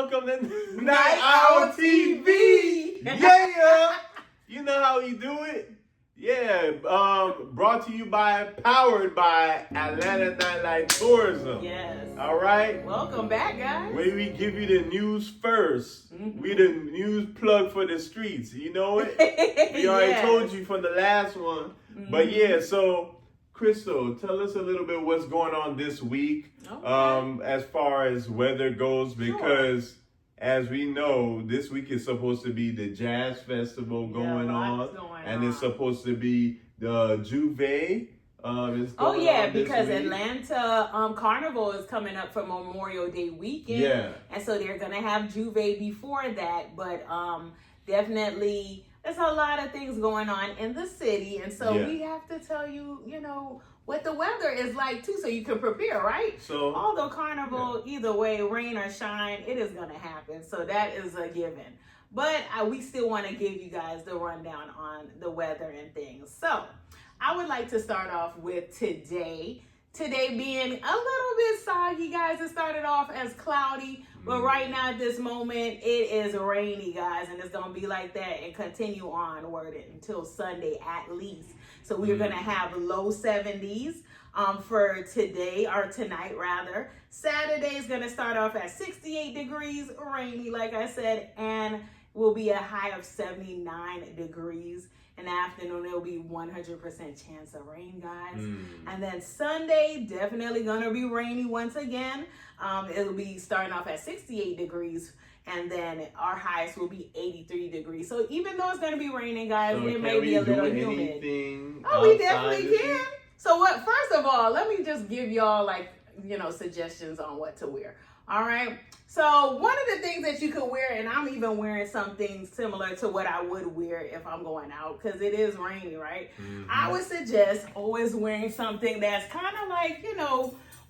welcome to Night Owl TV. Yeah, you know how we do it. Yeah, brought to you powered by Atlanta Nightlife Tourism. Yes. All right. Welcome back, guys. Where we give you the news first. We the news plug for the streets. You know it. We already told you from the last one. But yeah, so Crystal, tell us a little bit what's going on this week, as far as weather goes, because as we know, this week is supposed to be the Jazz Festival going on, and it's supposed to be the Juve. Because Atlanta Carnival is coming up for Memorial Day weekend. Yeah. And so they're going to have Juve before that. But definitely there's a lot of things going on in the city. And so we have to tell you, what the weather is like too, so you can prepare, right? So although Carnival, either way, rain or shine, it is going to happen. So that is a given. But we still want to give you guys the rundown on the weather and things. So I would like to start off with today. Today being a little bit soggy, guys. It started off as cloudy, but right now at this moment, it is rainy, guys. And it's going to be like that and continue onward until Sunday at least. So we're going to have low 70s for today, or tonight rather. Saturday is going to start off at 68 degrees, rainy, like I said, and will be a high of 79 degrees. In the afternoon, it'll be 100% chance of rain, guys. And then Sunday, definitely gonna be rainy once again. It'll be starting off at 68 degrees, and then our highest will be 83 degrees. So even though it's gonna be raining, guys, it may be a little humid. We definitely can. So first of all, let me just give y'all suggestions on what to wear. All right. So one of the things that you could wear, and I'm even wearing something similar to what I would wear if I'm going out, because it is rainy, right? I would suggest always wearing something that's kind of like,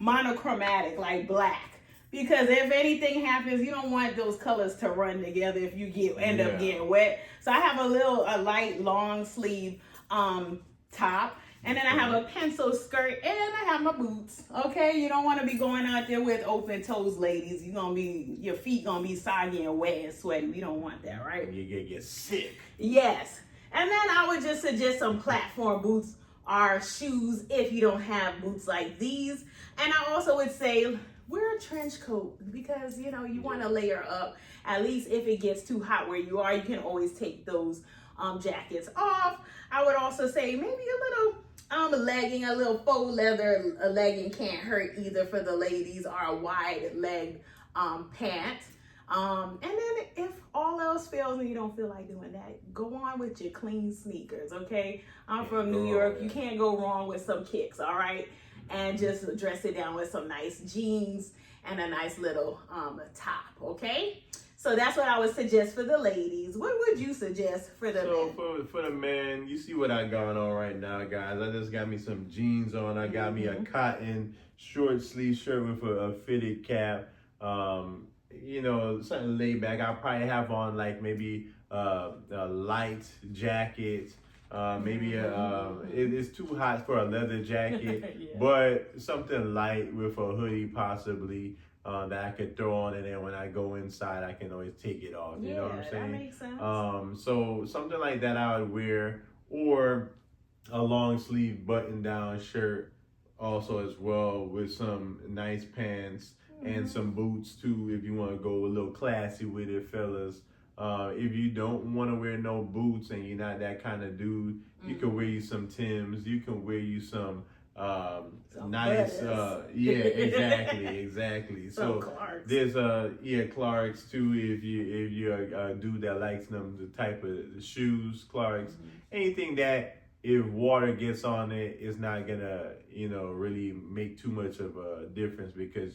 monochromatic, like black. Because if anything happens, you don't want those colors to run together if you end up getting wet. So I have a light long sleeve top. And then I have a pencil skirt, and I have my boots. Okay, you don't want to be going out there with open toes, ladies. Your feet gonna be soggy and wet and sweaty. We don't want that, right? You get sick. Yes. And then I would just suggest some platform boots or shoes if you don't have boots like these. And I also would say wear a trench coat because you want to layer up. At least if it gets too hot where you are, you can always take those jackets off. I would also say maybe a little legging, a little faux leather legging can't hurt either for the ladies, or a wide leg pant. And then if all else fails and you don't feel like doing that, go on with your clean sneakers, okay? I'm from New York. You can't go wrong with some kicks, all right? And just dress it down with some nice jeans and a nice little top, okay? So that's what I would suggest for the ladies. What would you suggest for the men? So for the men, you see what I got on right now, guys. I just got me some jeans on. I got me a cotton short sleeve shirt with a fitted cap. Something laid back. I'll probably have on maybe a light jacket. Maybe it's too hot for a leather jacket, but something light with a hoodie possibly. That I could throw on, and then when I go inside, I can always take it off. You know what I'm saying? That makes sense. So something like that I would wear, or a long sleeve button down shirt also as well, with some nice pants and some boots too, if you want to go a little classy with it, fellas. If you don't want to wear no boots and you're not that kind of dude, you can wear you some Timbs. You can wear you some nice exactly so Clarks. There's Clarks too, if you're a dude that likes them, the type of shoes, Clarks, anything that if water gets on it, it's not gonna really make too much of a difference, because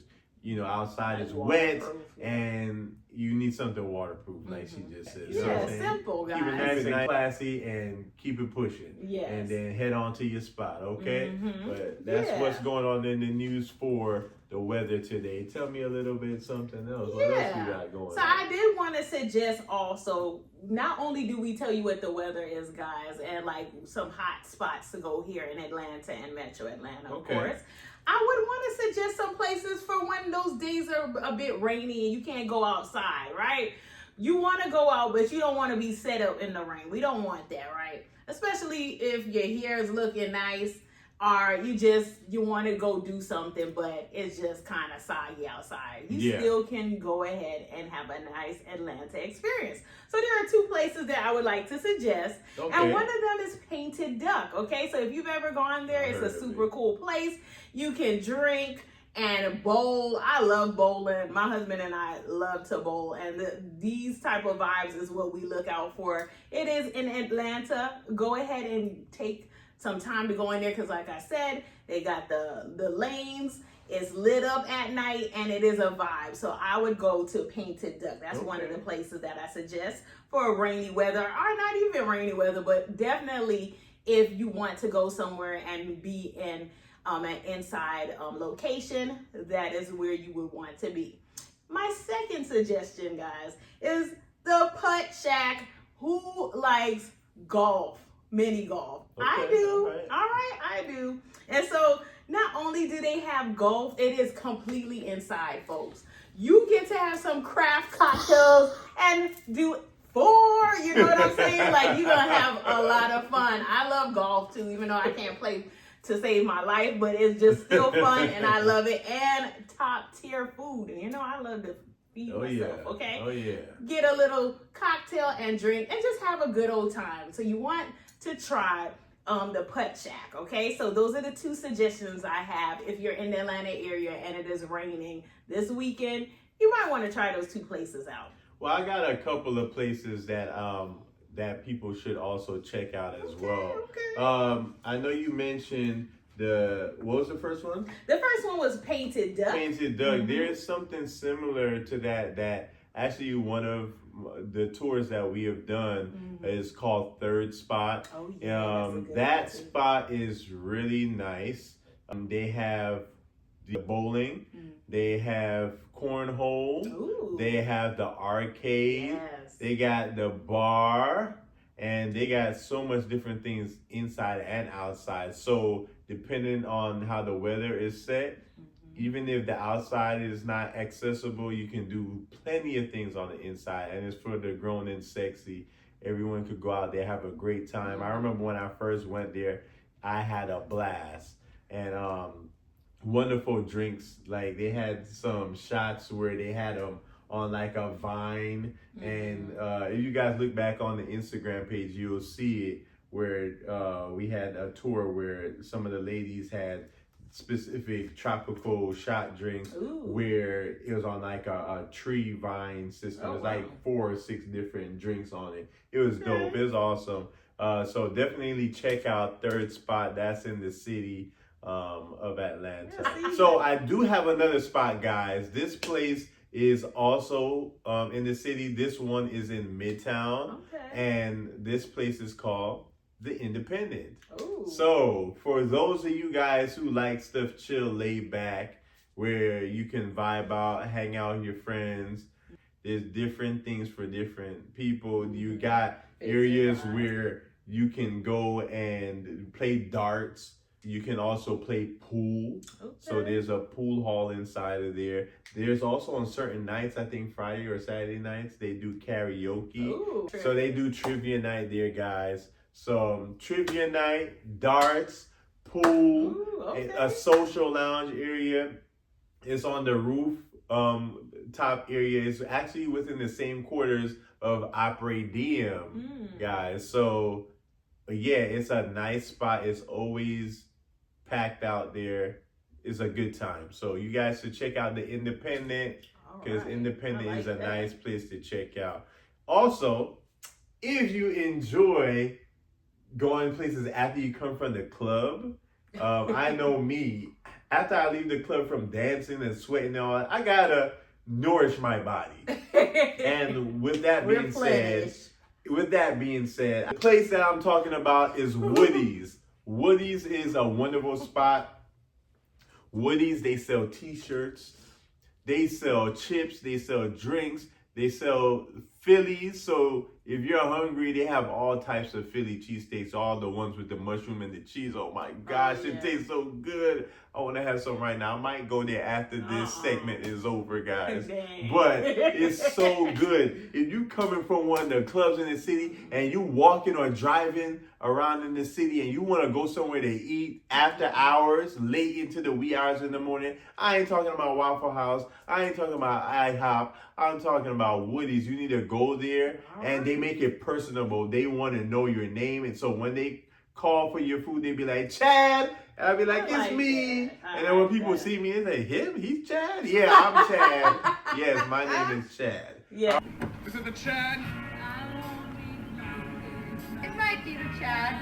outside is wet and you need something waterproof, like she just said. Simple, guys. Keep it nice and classy and keep it pushing. Yes. And then head on to your spot, okay? But that's what's going on in the news for the weather today. Tell me a little bit something else. What else you got going on? So I did want to suggest also, not only do we tell you what the weather is, guys, and some hot spots to go here in Atlanta and Metro Atlanta, of course. I would want to suggest some places for when those days are a bit rainy and you can't go outside outside, right? You want to go out, but you don't want to be set up in the rain. We don't want that, right? Especially if your hair is looking nice, or you want to go do something, but it's just kind of soggy outside. You still can go ahead and have a nice Atlanta experience. So there are 2 places that I would like to suggest. Okay. And one of them is Painted Duck. Okay, so if you've ever gone there, it's a super cool place. You can drink and bowl. I love bowling. My husband and I love to bowl, and these type of vibes is what we look out for. It is in Atlanta. Go ahead and take some time to go in there, because like I said, they got the lanes. It's lit up at night, and it is a vibe. So I would go to Painted Duck. That's one of the places that I suggest for rainy weather, or not even rainy weather, but definitely if you want to go somewhere and be in an inside location, that is where you would want to be. My second suggestion, guys, is the Putt Shack. Who likes golf? Mini golf. Okay, I do. All right, I do. And so not only do they have golf, it is completely inside, folks. You get to have some craft cocktails and do 4, you know what I'm saying? Like, you're going to have a lot of fun. I love golf too, even though I can't play to save my life, but it's just still fun, and I love it. And top tier food. And you know, I love to feed myself, okay? Oh, yeah. Get a little cocktail and drink and just have a good old time. So you want to try the Putt Shack, okay? So those are the 2 suggestions I have. If you're in the Atlanta area and it is raining this weekend, you might want to try those 2 places out. Well, I got a couple of places that that people should also check out as well. Okay. I know you mentioned what was the first one? The first one was Painted Duck. Painted Duck. Mm-hmm. There is something similar to that actually one of the tours that we have done is called Third Spot. Oh, yeah, that spot is really nice. They have the bowling, they have cornhole, they have the arcade, they got the bar, and they got so much different things inside and outside. So depending on how the weather is set, even if the outside is not accessible, you can do plenty of things on the inside. And it's for the grown and sexy. Everyone could go out there, have a great time. I remember when I first went there, I had a blast. And wonderful drinks. Like, they had some shots where they had them on like a vine. And if you guys look back on the Instagram page, you'll see it where we had a tour where some of the ladies had specific tropical shot drinks where it was on like a tree vine system. It was like 4 or 6 different drinks on it. It was dope. It was awesome. So definitely check out Third Spot. That's in the city of Atlanta. So I do have another spot, guys. This place is also in the city. This one is in Midtown. And this place is called The Independent. Ooh. So for those of you guys who like stuff chill, laid back, where you can vibe out, hang out with your friends, there's different things for different people. You got areas where you can go and play darts. You can also play pool. So there's a pool hall inside of there. There's also on certain nights, I think Friday or Saturday nights, they do karaoke. Ooh. So they do trivia night there, guys. So trivia night, darts, pool, a social lounge area. It's on the roof top area. It's actually within the same quarters of Opry Diem, guys. So yeah, it's a nice spot. It's always packed out there. It's a good time. So you guys should check out the Independent, because Independent is a nice place to check out. Also, if you enjoy going places after you come from the club, I know me, after I leave the club from dancing and sweating and all that, I gotta nourish my body. And with that being said, the place that I'm talking about is Woody's. Woody's is a wonderful spot. Woody's, they sell t-shirts, they sell chips, they sell drinks, they sell Phillies. So if you're hungry, they have all types of Philly cheesesteaks, all the ones with the mushroom and the cheese. Oh my gosh, it tastes so good. I want to have some right now. I might go there after this segment is over, guys. But it's so good. If you coming from one of the clubs in the city and you walking or driving around in the city and you want to go somewhere to eat after hours, late into the wee hours in the morning, I ain't talking about Waffle House. I ain't talking about IHOP. I'm talking about Woody's. You need to go there, and they make it personable. They want to know your name, and so when they call for your food, they be like, Chad. And I'll be like, it's me. And then when people see me, they say, him? He's Chad? Yeah, I'm Chad. Yes, my name is Chad. Yeah. Is it the Chad? It might be the Chad.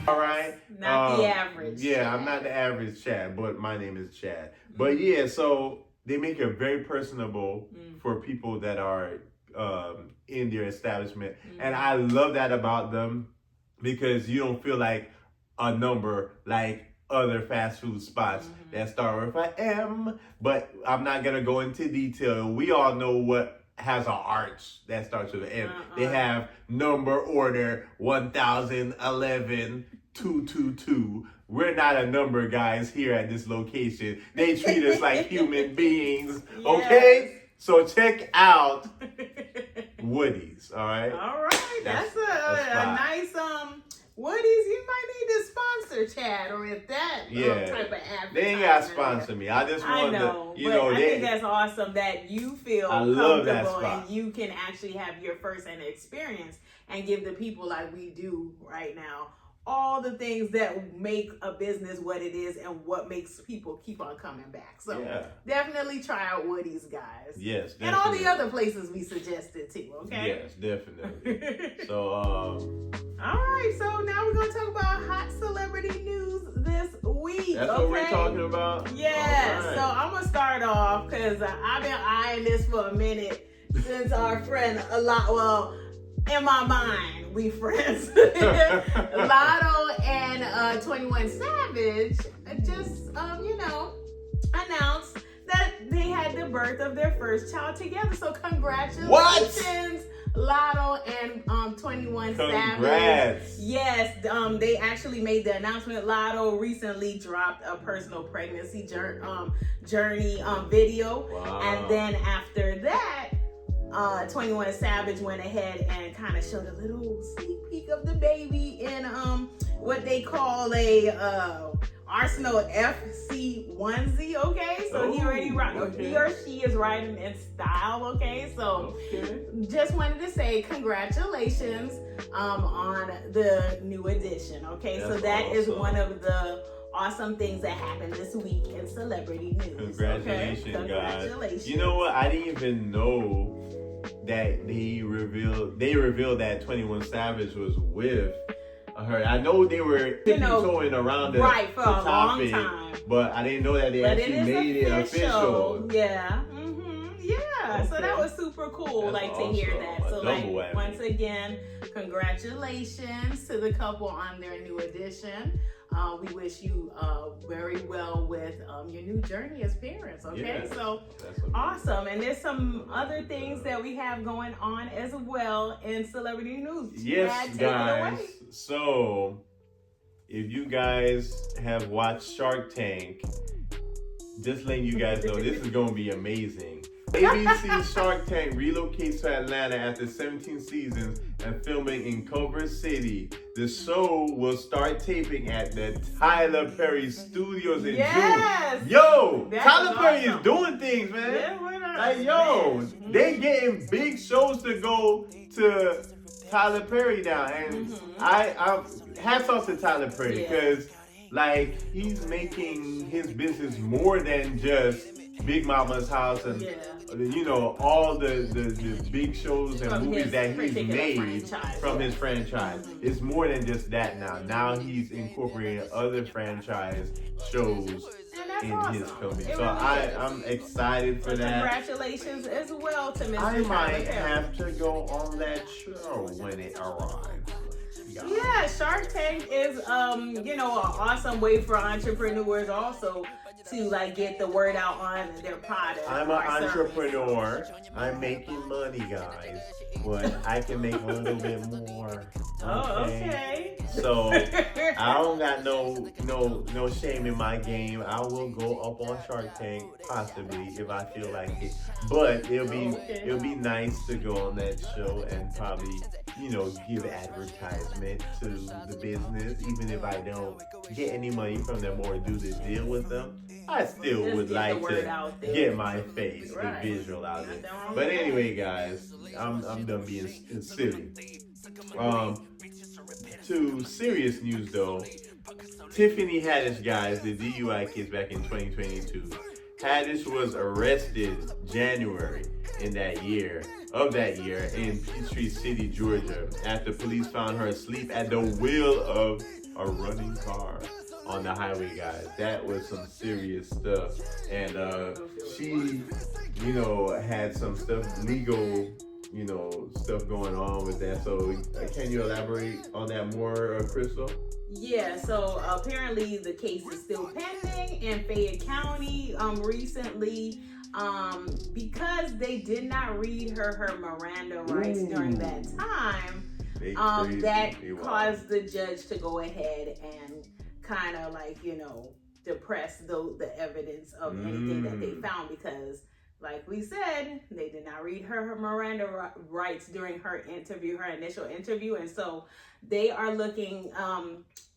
All right. Not the average. Yeah, Chad. I'm not the average Chad, but my name is Chad. But yeah, so they make it very personable for people that are in their establishment. And I love that about them because you don't feel like a number like other fast food spots that start with an M. But I'm not going to go into detail. We all know what has an arch that starts with an M. They have number order 1011 222. We're not a number, guys, here at this location. They treat us like human beings, okay? So check out Woody's, all right? All right. That's a nice, Woody's, you might need to sponsor Chad, or if that type of advertising. They ain't got to sponsor me. I just want to, I think that's awesome that you feel comfortable and you can actually have your first-hand experience and give the people like we do right now all the things that make a business what it is and what makes people keep on coming back. So definitely try out Woody's, guys. Yes, definitely. And all the other places we suggested too, okay? Yes, definitely. So, all right, so now we're going to talk about hot celebrity news this week. That's what we're talking about? Yeah, so I'm going to start off because I've been eyeing this for a minute since our friend, in my mind, we friends. Lotto and 21 Savage just, announced that they had the birth of their first child together. So congratulations, Lotto and 21 Savage. Yes, they actually made the announcement. Lotto recently dropped a personal pregnancy journey video. Wow. And then after that, 21 Savage went ahead and kind of showed a little sneak peek of the baby in what they call a Arsenal FC onesie, okay? So he or she is riding in style, okay? So just wanted to say congratulations on the new edition, okay? That's so that awesome. is one of the awesome things that happened this week in celebrity news. Congratulations, Congratulations, guys. You know what? I didn't even know that they revealed that 21 Savage was with her. I know they were tiptoeing around the for a topic, long time, but I didn't know that they actually made it official. Yeah. So that was super cool. That's to hear that. So whammy. Once again, congratulations to the couple on their new addition. We wish you very well with your new journey as parents, okay? Yeah, so awesome. And there's some other things that we have going on as well in celebrity news. Yes, guys. So if you guys have watched Shark Tank, just letting you guys know, this is going to be amazing. ABC Shark Tank relocates to Atlanta after 17 seasons and filming in Culver City. The show will start taping at the Tyler Perry Studios in June. Yo, Tyler Perry is doing things, man. They getting big shows to go to Tyler Perry now, and I hats off to Tyler Perry because he's making his business more than just Big Mama's House and all the big shows and movies that he's made from his franchise. It's more than just that now. Now he's incorporating other franchise shows in his filming. So I'm excited for that. Congratulations as well to Mr. I might have to go on that show when it arrives. Yeah, Shark Tank is an awesome way for entrepreneurs also to like get the word out on their product. I'm an entrepreneur. I'm making money, guys, but I can make a little bit more. Oh, okay. So I don't got no shame in my game. I will go up on Shark Tank possibly if I feel like it. But it'll be nice to go on that show and probably give advertisement to the business, even if I don't get any money from them or do the deal with them. I still would like to get my face, the visual out there. But anyway, guys, I'm done being silly. To serious news though, Tiffany Haddish, guys, the DUI case back in 2022. Haddish was arrested January of that year in Peachtree City, Georgia, after police found her asleep at the wheel of a running car on the highway, guys. That was some serious stuff. And she, had some stuff, legal, stuff going on with that. So can you elaborate on that more, Crystal? Yeah, so apparently the case is still pending in Fayette County recently because they did not read her Miranda rights during that time. That caused the judge to go ahead and kind of depress the evidence of anything that they found because, like we said, they did not read her Miranda rights during her initial interview, and so they are looking.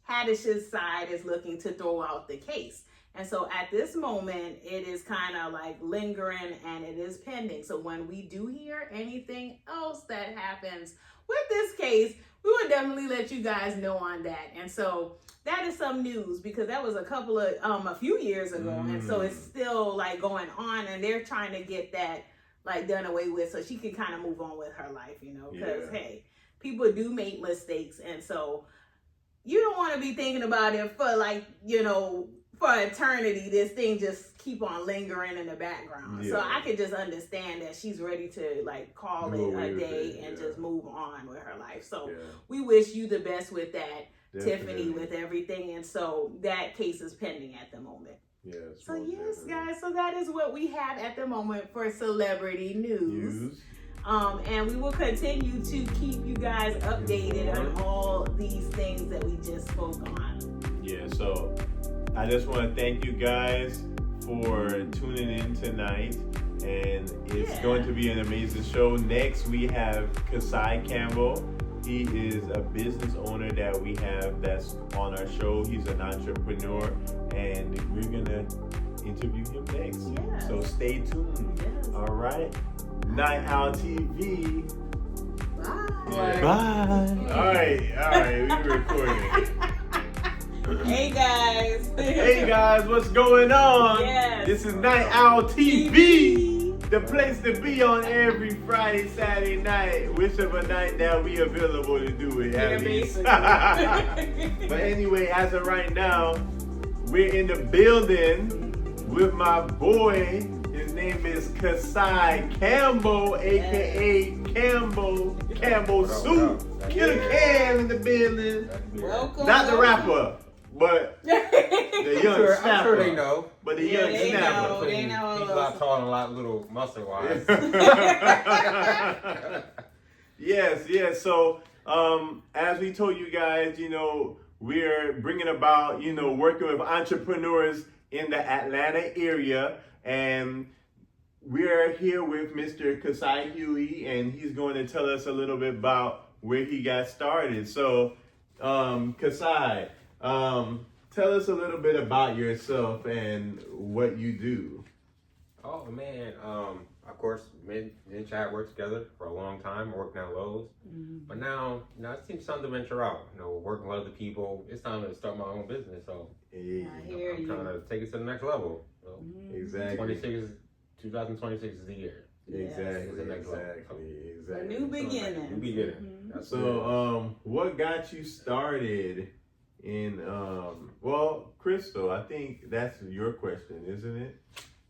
Haddish's side is looking to throw out the case, and so at this moment, it is kind of lingering and it is pending. So when we do hear anything else that happens with this case, we will definitely let you guys know on that. And so that is some news because that was a few years ago, and so it's still going on, and they're trying to get that done away with so she can kind of move on with her life, because hey, people do make mistakes, and so you don't want to be thinking about it for for eternity. This thing just keep on lingering in the background. So I could just understand that she's ready to call it a day and just move on with her life. So we wish you the best with that. Definitely. Tiffany, with everything, and so that case is pending at the moment. So yes, guys, so that is what we have at the moment for celebrity news. And we will continue to keep you guys updated on all these things that we just spoke on. So I just want to thank you guys for tuning in tonight, and it's going to be an amazing show. Next we have Kasai Campbell. He is a business owner that we have that's on our show. He's an entrepreneur, and we're gonna interview him next. So stay tuned. All right. Night Owl TV. Bye. Bye. All right. We're recording. Hey guys. Hey guys, what's going on? This is Night Owl TV. The place to be on every Friday, Saturday night, whichever night that we available to do it. But anyway, as of right now, we're in the building with my boy. His name is Kasai Campbell, aka Campbell Soup. Killer Cam in the building. Welcome. Not the rapper, but the young snapper. I'm sure they know. But the young snapper. They know. He's not tall and a lot little muscle wise. Yes. So, as we told you guys, we're bringing about, working with entrepreneurs in the Atlanta area, and we're here with Mr. Kasai Huey, and he's going to tell us a little bit about where he got started. So, Kasai, tell us a little bit about yourself and what you do. Oh man, of course, me and Chad worked together for a long time, working at Lowe's. But now it seems time to venture out. Working with other people. It's time to start my own business. So I'm trying to take it to the next level. So, Exactly. 2026 is the year. Exactly. A new beginning. New beginning. So, what got you started in, Crystal, I think that's your question, isn't it?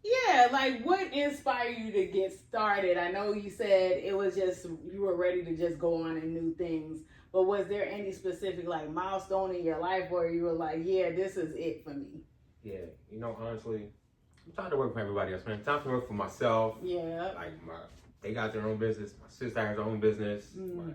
Yeah, what inspired you to get started? I know you said it was just, you were ready to just go on and new things, but was there any specific milestone in your life where you were this is it for me? Yeah, honestly, I'm trying to work for everybody else, man. Time to work for myself. Yeah. Like they got their own business. My sister has her own business. My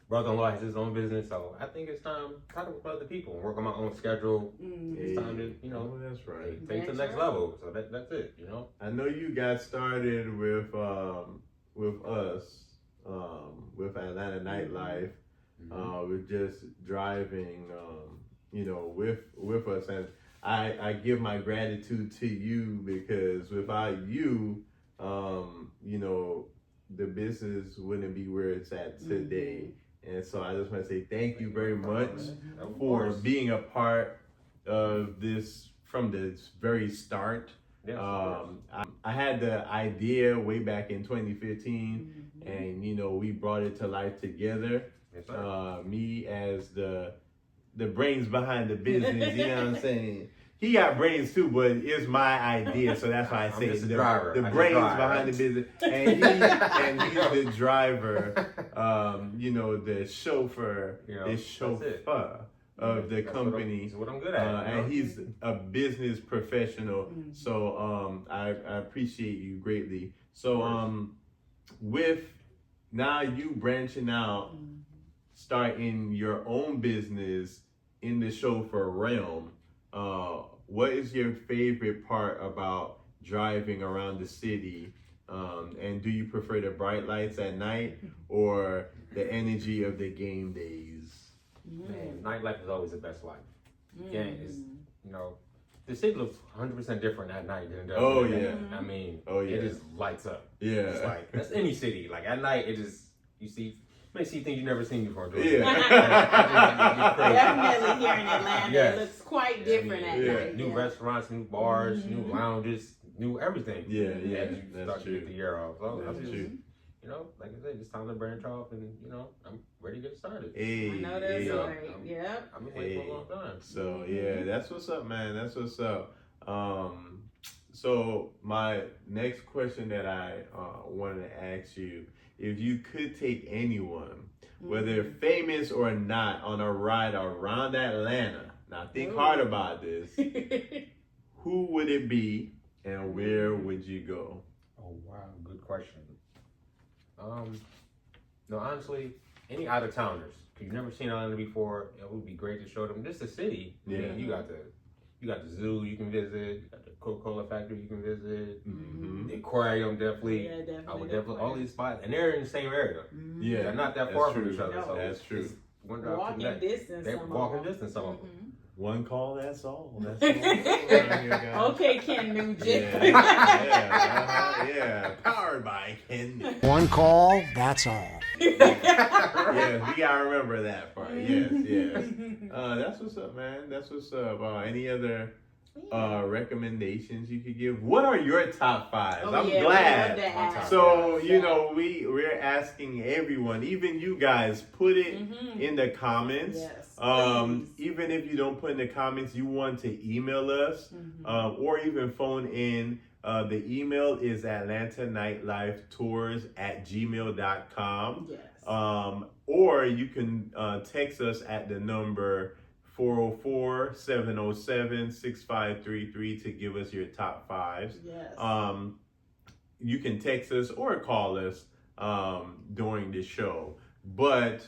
brother-in-law has his own business. So I think it's time to work for other people and work on my own schedule. It's time to, that's right. take it to the next level. So that's it, I know you got started with us, with Atlanta Nightlife, with just driving, with us, and I give my gratitude to you because without you, the business wouldn't be where it's at today. And so I just want to say thank you very much for being a part of this from the very start. Yes, I had the idea way back in 2015, and we brought it to life together. Yes, sir. Me as the brains behind the business, you know what I'm saying? He got brains too, but it's my idea, so that's why I say the driver. The brains behind the business, and he's the driver, the chauffeur, the chauffeur of the company. That's what I'm good at. And he's a business professional, so I appreciate you greatly. So with now you branching out, starting your own business in the chauffeur realm, what is your favorite part about driving around the city? And do you prefer the bright lights at night or the energy of the game days? Man, nightlife is always the best life. Again, it's, the city looks 100% different at night than it does. Oh, at yeah. day. I mean, it just lights up. Yeah. It's like, that's any city. Like at night, you may see things you've never seen before. Yeah. Definitely here in Atlanta, it looks quite different at night. New restaurants, new bars, new lounges, new everything. Yeah, As you that's start to true. get the year off. So That's true. like I said, it's time to branch off, and I'm ready to get started. Hey, I know that's right. I've been waiting for a long time. So that's what's up, man. That's what's up. So my next question that I wanted to ask you, if you could take anyone, whether famous or not, on a ride around Atlanta, now think hard about this, who would it be and where would you go? Oh wow, good question. No, honestly, any out of towners. If you've never seen Atlanta before, it would be great to show them. This is a city. Yeah. I mean, you got the zoo you can visit. You got the Coca-Cola factory you can visit. The aquarium definitely. Yeah, definitely. I would definitely all these spots, and they're in the same area. Yeah, They're not that far from each other. No. So That's true. it's one drive to the next. Distance. They're walking distance. Some of them. One call, that's all. That's all. Okay, Ken Nugent. Yeah. Powered by Ken. One call, that's all. Yes, we gotta remember that part. Yes. That's what's up, man. That's what's up. Any other recommendations you could give? What are your top fives? I'm glad. So we're asking everyone, even you guys, put it in the comments. Even if you don't put in the comments, you want to email us or even phone in. The email is atlantanightlife.tours@gmail.com. Or you can text us at the number 404-707-6533 to give us your top fives. You can text us or call us during the show. But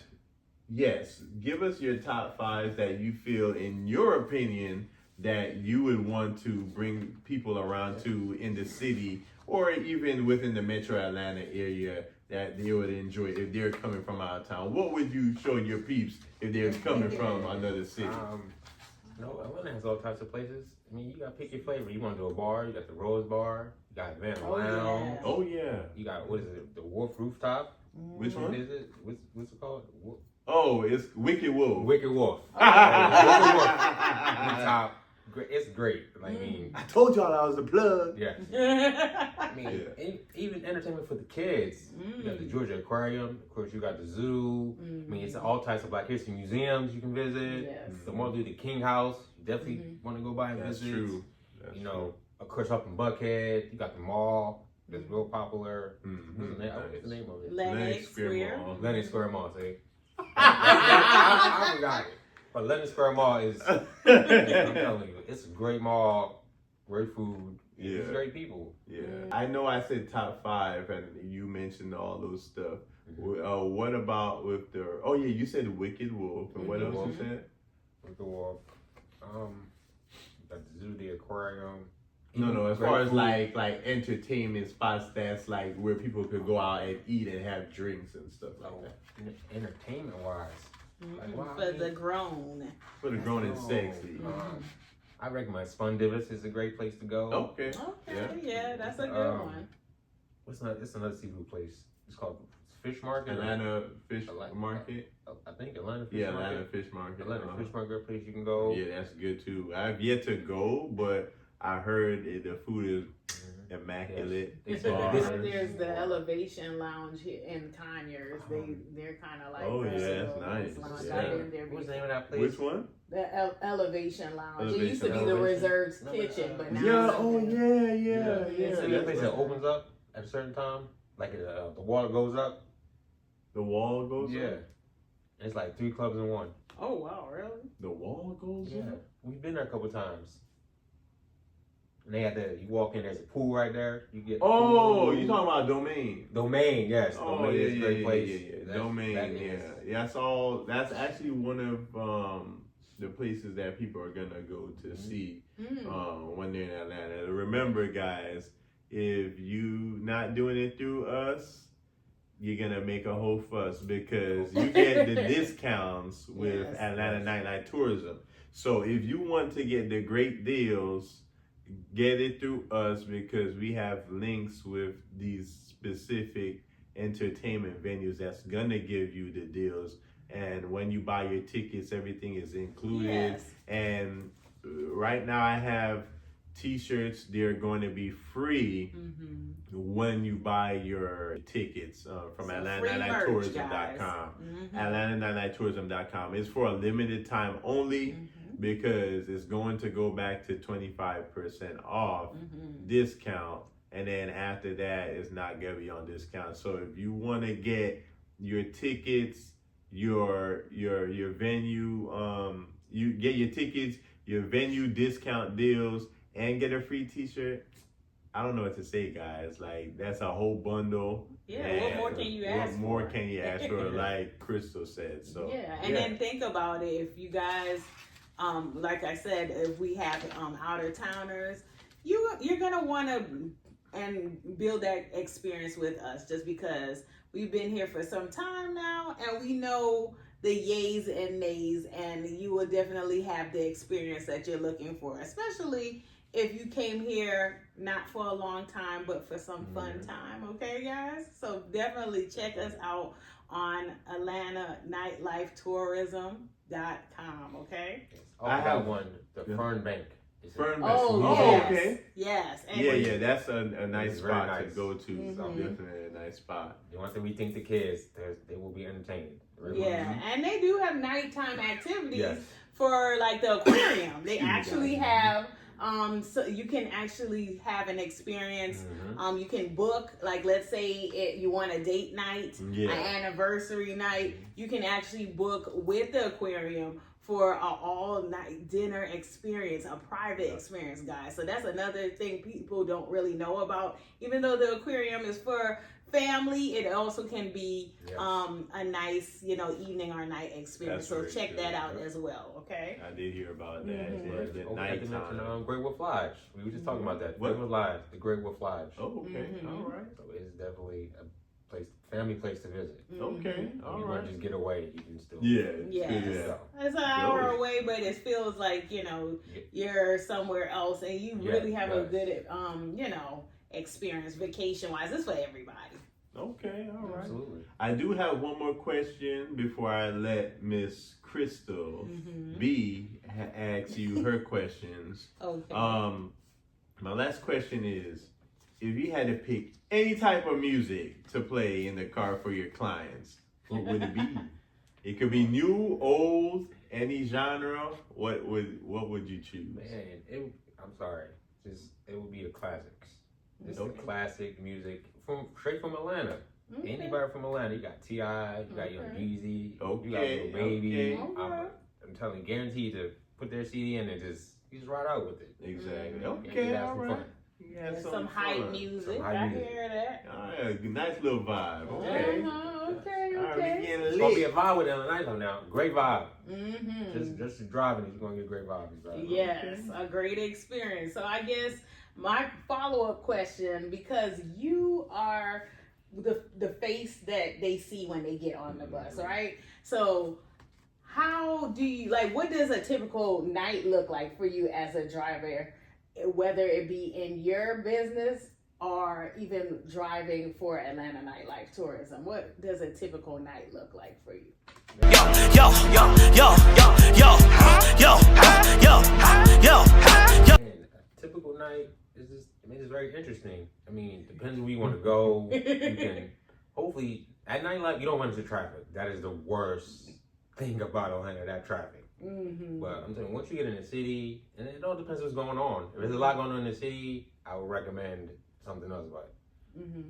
yes, give us your top fives that you feel, in your opinion, that you would want to bring people around to in the city or even within the metro Atlanta area that they would enjoy if they're coming from out of town. What would you show your peeps if they're coming from another city? Atlanta has all types of places. I mean, you got to pick your flavor. You want to do a bar, you got the Rose Bar, you got Havana Lounge. Oh, yeah. You got, what is it, the Wolf Rooftop? Which one? Is it? What's it called? Oh, it's Wicked Wolf. Wicked Wolf. Wicked Wolf. Rooftop. It's great. I mean, I told y'all I was the plug. Yeah. I mean, even entertainment for the kids. You got the Georgia Aquarium. Of course, you got the zoo. I mean, it's all types of Black history museums you can visit. The Martin Luther King House. You definitely want to go by and visit. True. Of course, up in Buckhead, you got the mall. That's real popular. What's the name of it? Lennox Square. Lennox Square Mall. See, I forgot it. But Leonard Square Mall is, I'm telling you, it's a great mall, great food, it's great people. Yeah. I know I said top 5 and you mentioned all those stuff. What about with the, oh yeah, you said Wicked Wolf. And what else you said? Wicked Wolf. The zoo, the aquarium. No, as far as like entertainment spots that's like where people could go out and eat and have drinks and stuff like that. Entertainment wise. For the grown. For the grown and sexy. I recommend Spondivus is a great place to go. Okay. Yeah, that's a good one. It's another seafood place. It's called Fish Market. Atlanta Fish Market. I think Atlanta Fish Market. Atlanta Fish Market. Atlanta Fish Market place you can go. Yeah, that's good too. I've yet to go, but I heard the food is immaculate. Yes. There's the Elevation Lounge here in Conyers. They're kind of like that's nice. What's the name of that place? Which one? The Elevation Lounge. It used to be the Reserved's Kitchen, but now It's that place that opens up at a certain time, like the wall goes up. The wall goes up. Yeah, it's like 3 clubs in one. Oh wow, really? The wall goes up. We've been there a couple times. And they had you walk in, there's a pool right there. You get you talking about Domain? Domain, yes. Domain is a great place. Yeah. Domain, That's all. That's actually one of the places that people are gonna go to see when they're in Atlanta. Remember, guys, if you not doing it through us, you're gonna make a whole fuss because you get the discounts with Atlanta Nightlife Tourism. So if you want to get the great deals, get it through us because we have links with these specific entertainment venues that's gonna give you the deals. And when you buy your tickets, everything is included. And right now I have t-shirts. They're going to be free when you buy your tickets from AtlantaNightLifeTourism.com. AtlantaNightLifeTourism.com. It's for a limited time only. Because it's going to go back to 25% off discount, and then after that it's not gonna be on discount. So if you want to get your tickets, your venue, you get your tickets, your venue discount deals, and get a free t-shirt. I don't know what to say, guys. Like, that's a whole bundle. Yeah, what more can you ask for? What more can you ask for? Like Crystal said. So then think about it. If you guys, like I said, if we have outer towners, you're gonna want to and build that experience with us, just because we've been here for some time now and we know the yays and nays, and you will definitely have the experience that you're looking for, especially if you came here not for a long time but for some fun time. Okay, guys, so definitely check us out on AtlantaNightLifeTourism.com. Okay. I have one, the Fern Bank. Fern Bank. Okay. Yes. And that's a nice spot nice. to go to. Definitely a nice spot. The one thing we think the kids, they will be entertained. And they do have nighttime activities for like the aquarium. They actually have so you can actually have an experience. You can book, like, let's say you want a date night, an anniversary night. You can actually book with the aquarium for an all-night dinner experience, a private experience, guys. So that's another thing people don't really know about. Even though the aquarium is for family, it also can be a nice, evening or night experience. So check that out as well, okay? I did hear about that. The nighttime. Great Wolf Lodge. We were just talking about that. Great Wolf Lodge, the Great Wolf Lodge. Oh, okay. All right. So it's definitely a family place to visit. Okay. All right. You want to just get away, you can still. It's an hour away, but it feels like, you're somewhere else, and you really have a good, experience vacation-wise. It's for everybody. Okay, all right. Absolutely. I do have one more question before I let Miss Crystal B ask you her questions. Okay. My last question is, if you had to pick any type of music to play in the car for your clients, what would it be? It could be new, old, any genre. What would you choose? Man, I'm sorry. It would be the classics. It's the classic music straight from Atlanta. Anybody from Atlanta. You got T.I., you got Young Jeezy, you got Lil Baby. I'm telling you, guaranteed to put their CD in and you just ride out with it. Exactly. Yeah, Okay, all some right. fun. Yeah, some hype music. I hear that. All right, nice little vibe. Okay. Okay. All right, we getting It's gonna be a lit. vibe with Illinois though now. Great vibe. Mm-hmm. Just driving, you're gonna get a great vibe. Yes, a great experience. So I guess my follow-up question, because you are the face that they see when they get on the bus, right? So how do you, like, what does a typical night look like for you as a driver, whether it be in your business or even driving for Atlanta Nightlife Tourism? What does a typical night look like for you? Man, a typical night is just, it's very interesting. I mean, depends where you want to go. You can, hopefully, at nightlife, you don't run into traffic. That is the worst thing about Atlanta, that traffic. But I'm telling you, once you get in the city, and it all depends what's going on. If there's a lot going on in the city, I would recommend something else. But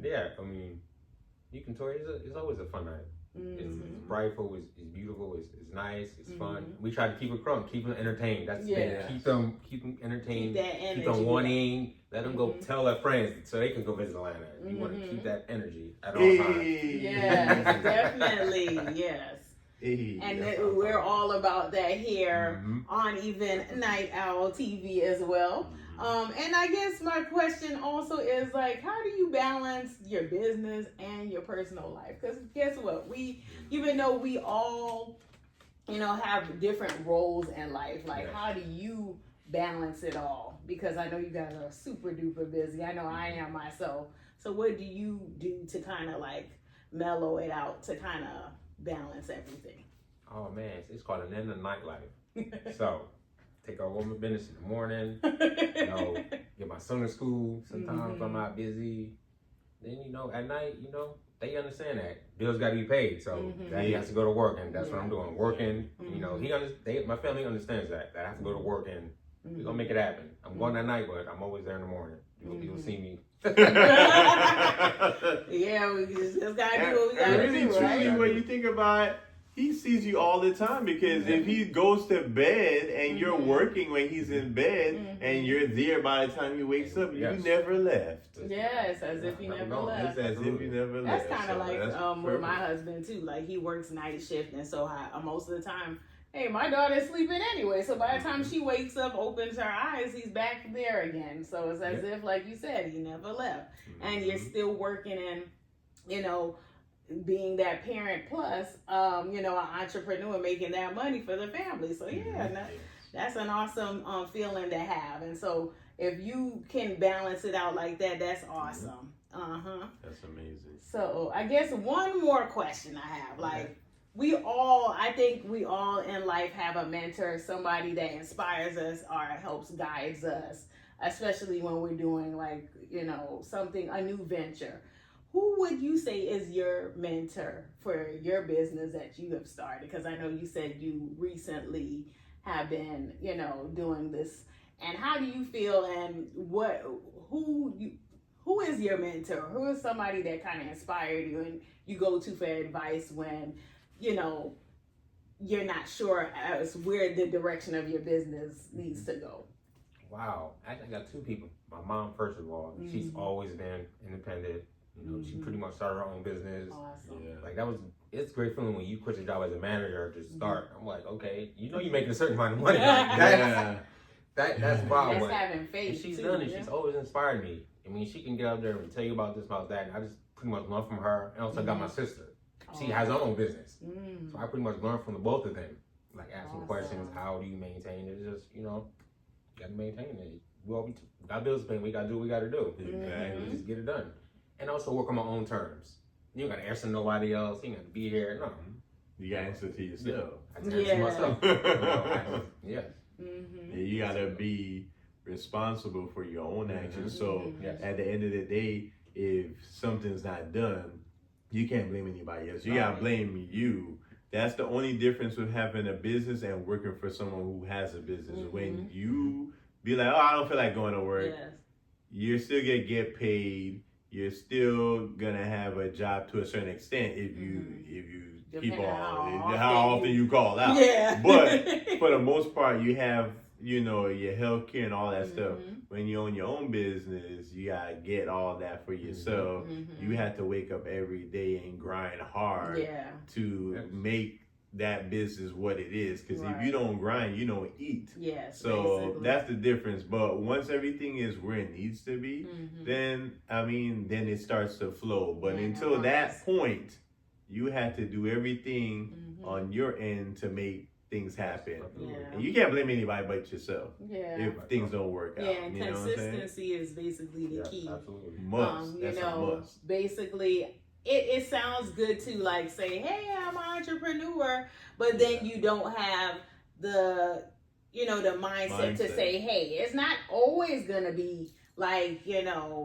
yeah, I mean, you can tour. It's always a fun night. It's brightful, it's beautiful, it's nice, it's fun. We try to keep it crunk, keep them entertained. That's the thing. Keep them entertained, keep them wanting. Let them go tell their friends so they can go visit Atlanta. You want to keep that energy at all times. Yes, definitely, yes. And we're all about that here on even Night Owl TV as well. And I guess my question also is, like, how do you balance your business and your personal life? Because guess what? Even though we all, have different roles in life, like, how do you balance it all? Because I know you guys are super duper busy. I know I am myself. So what do you do to kind of like mellow it out, to kind of balance everything? Oh man, it's called an end of nightlife. So take care of all my business in the morning, get my son to school. Sometimes I'm not busy. Then, at night, they understand that bills got to be paid. So daddy has to go to work, and that's what I'm doing. Working, my family understands that I have to go to work, and we're going to make it happen. I'm going that night, but I'm always there in the morning. You'll see me. Yeah, we just got to do what we got to really, do, truly, right? when you think about it, he sees you all the time, because if he goes to bed and you're working when he's in bed and you're there by the time he wakes up, you never left. Yes, as if you never left. It's as if you never left. That's kind of like with my husband too. Like, he works night shift, and so most of the time, hey, my daughter's sleeping anyway. So by the time she wakes up, opens her eyes, he's back there again. So it's as if, like you said, he never left, and you're still working and being that parent plus, an entrepreneur, making that money for the family. So that's an awesome feeling to have. And so if you can balance it out like that, that's awesome. That's amazing. So I guess one more question I have, like, I think we all in life have a mentor, somebody that inspires us or helps guides us, especially when we're doing, like, a new venture. Who would you say is your mentor for your business that you have started? Because I know you said you recently have been, doing this. And how do you feel, and who is your mentor? Who is somebody that kind of inspired you and you go to for advice when, you're not sure as where the direction of your business needs to go? Wow. I got two people. My mom, first of all, she's always been independent. She pretty much started her own business. Awesome. Yeah. Like, it's a great feeling when you quit your job as a manager to start. I'm like, okay, you're making a certain amount of money. Like, that's wild. That's having faith. And she's too, done it. She's always inspired me. I mean, she can get out there and tell you about this, about that. And I just pretty much learned from her. And also I got my sister. She has her own business. So I pretty much learned from the both of them. Like, asking questions, how do you maintain it? It's just, you got to maintain it. We got bills to pay. We got to do what we got to do. We just get it done. And also work on my own terms. You don't got to answer nobody else. You ain't got to be here. No. You got to answer to yourself. I have to answer myself. Yes. Yeah, you got to be responsible for your own actions. So at the end of the day, if something's not done, you can't blame anybody else. You got to blame you. That's the only difference with having a business and working for someone who has a business. When you be like, oh, I don't feel like going to work, you still get paid. you're still gonna have a job to a certain extent if you keep on how often you call out. Yeah. But for the most part, you have your healthcare and all that stuff. When you own your own business, you gotta get all that for yourself. You have to wake up every day and grind hard to make that business what it is. Because if you don't grind, you don't eat. Yes. So basically. that's the difference. But once everything is where it needs to be, then it starts to flow. But until that point, you have to do everything on your end to make things happen. And you can't blame anybody but yourself if things don't work out. Yeah, and consistency is basically the key. Absolutely. Must. That's a must. Basically, it sounds good to like say, hey, I'm an entrepreneur, but then you don't have the the mindset to say, hey, it's not always gonna be like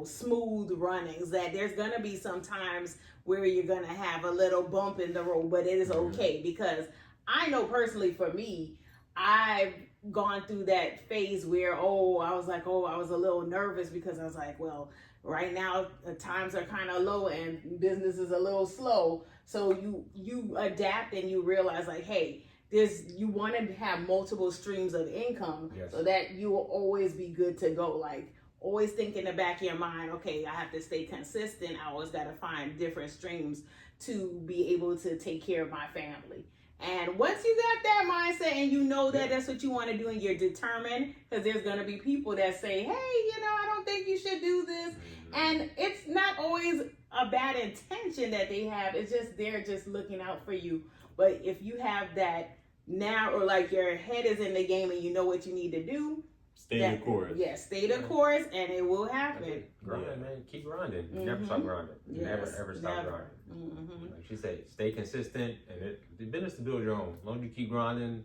smooth runnings. That there's gonna be some times where you're gonna have a little bump in the road, but it is okay, because I know personally for me, I've gone through that phase where I was a little nervous because I was like, well, right now times are kind of low and business is a little slow. So you adapt and you realize like, hey, you want to have multiple streams of income so that you will always be good to go. Like always think in the back of your mind, okay, I have to stay consistent. I always got to find different streams to be able to take care of my family. And once you got that mindset and you know that that's what you want to do and you're determined, because there's going to be people that say, hey, I don't think you should do this. And it's not always a bad intention that they have. It's just they're just looking out for you. But if you have that now, or like your head is in the game and you know what you need to do, stay the course. Yes, stay the course and it will happen. Grind, man. Keep grinding. You never stop grinding. You never, ever stop grinding. Like she said, stay consistent, and the business to build your own. As long as you keep grinding,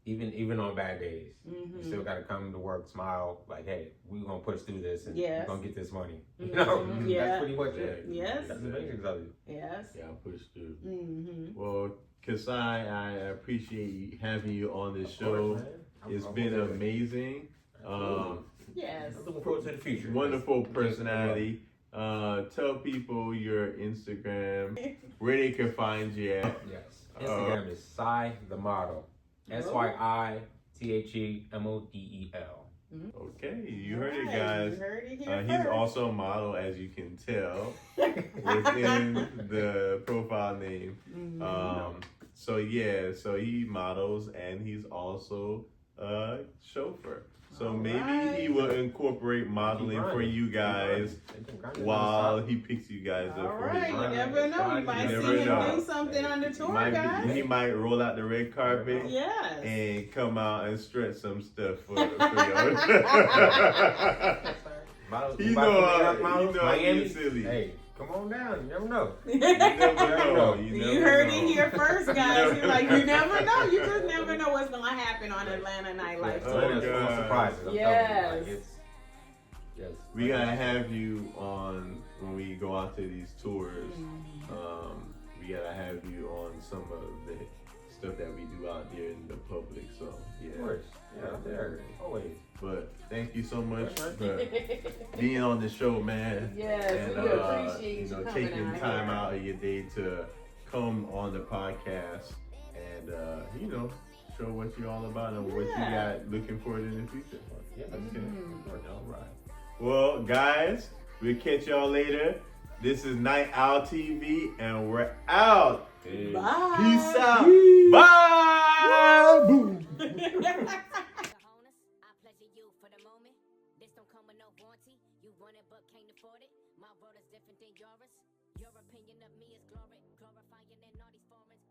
even on bad days, you still got to come to work, smile, like, hey, we're going to push through this and we're going to get this money. That's pretty much it. Yes. That's the basics of it. Yes. Yeah, push through. Well, Kasai, I appreciate having you on this show. It's been amazing. Yes. I'm looking forward to the future. Wonderful personality. Tell people your Instagram, where they can find you at. Yes. Instagram is Sai the Model. SYITHEMODEL. Okay, you heard it, guys. You heard it here He's first. also a model, as you can tell, within the profile name. So he models, and he's also a chauffeur. So maybe he will incorporate modeling for you guys while he picks you guys up for his you never know. You might see him do something on the tour, guys. He might roll out the red carpet and come out and stretch some stuff for y'all. You know Miami, silly. Hey, come on down. You never know. You never know. You heard it here first, guys. You're like, you never know. You just never know what's going to happen on Atlanta Nightlife. It's full of surprises. Yes. Yes. We gotta have you on when we go out to these tours. We gotta have you on some of the stuff that we do out there in the public. So Of course. Yeah, there. Always. But thank you so much for being on the show, man. Yes, and, we appreciate you coming taking out time here. out of your day to come on the podcast and show what you're all about and what you got looking forward in the future. Yeah, Okay. All right. Well, guys, we'll catch y'all later. This is Night Owl TV, and we're out. Bye. Peace out. Bye. Boom. Your opinion of me is glorifying and all these foreigns.